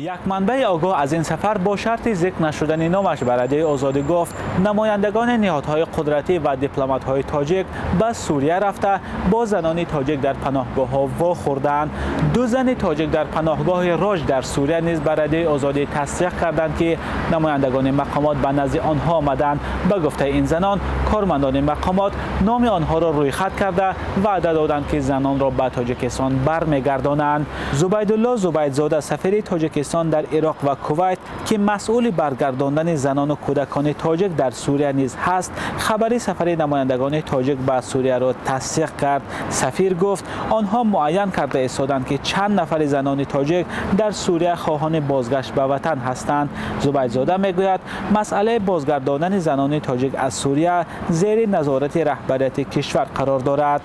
یک منبع آگاه از این سفر با شرط ذکر نشدن نامش به رادیوی آزادی گفت نمایندگان نهادهای قدرتی و دیپلمات‌های تاجیک به سوریه رفته با زنان تاجیک در پناهگاه‌ها واخوردند. دو زن تاجیک در پناهگاه راج در سوریه نیز به رادیوی آزادی تصدیق کردند که نمایندگان مقامات به نزد آنها آمدند. به گفته این زنان کارمندان مقامات نام آنها را روی خط کرده وعده دادند که زنان را به تاجیکستان برمیگردانند. زبیدالله زبیدزاده سفیر تاجیکستان در عراق و کویت که مسئول برگرداندن زنان و کودکان تاجیک در سوریه نیز هست خبر سفر نمایندگان تاجیک به سوریه را تصدیق کرد. سفیر گفت آنها معین کرده ایستادند که چند نفر زنان تاجیک در سوریه خواهان بازگشت به وطن هستند. زبیدزاده میگوید مسئله بازگرداندن زنان تاجیک از سوریه زیر نظارت رهبریت کشور قرار دارد.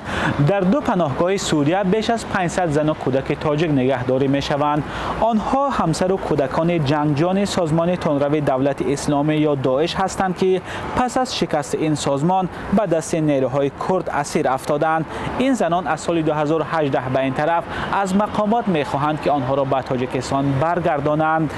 در دو پناهگاه سوریه بیش از 500 زن و کودک تاجیک نگهداری میشوند. آنها همسر و کودکان جنگجویان سازمان تندروی دولت اسلامی یا داعش هستند که پس از شکست این سازمان به دست نیروهای کرد اسیر افتادند. این زنان از سال 2018 به این طرف از مقامات میخواهند که آنها را به تاجیکستان برگردانند.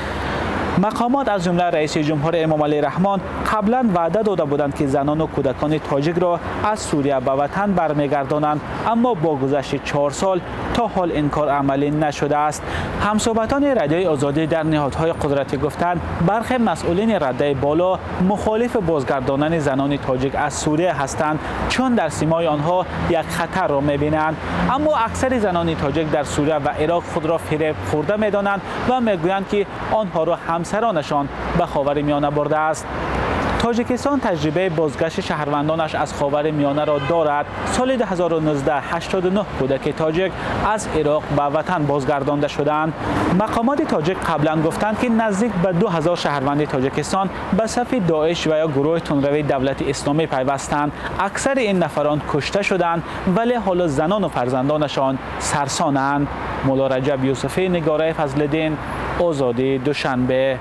مقامات از جمله رئیس جمهور امام علی رحمان قبلا وعده داده بودند که زنان و کودکان تاجیک را از سوریه به وطن برمیگردانند، اما با گذشت 4 سال تا حال این کار عملی نشده است. همصحبتان رادیوی آزادی در نهادهای قدرتی گفتند برخی مسئولین رده بالا مخالف بازگرداندن زنان تاجیک از سوریه هستند چون در سیمای آنها یک خطر را می‌بینند، اما اکثر زنان تاجیک در سوریه و عراق خود را فریب خورده می‌دانند و می‌گویند که آنها را همسرانشان به خاورمیانه برده است. تاجیکستان تجربه بازگشت شهروندانش از خاورمیانه را دارد. سال 2019 89 کودک تاجیک از عراق به وطن بازگردانده شدند. مقامات تاجیک قبلا گفتند که نزدیک به 2000 شهروند تاجیکستان به صف داعش و یا گروه تندروی دولت اسلامی پیوستند. اکثر این نفران کشته شدند ولی حالا زنان و فرزندانشان سرسانند. مولا رجب یوسفی، نگاره فضل‌الدین، آزادی، دوشنبه.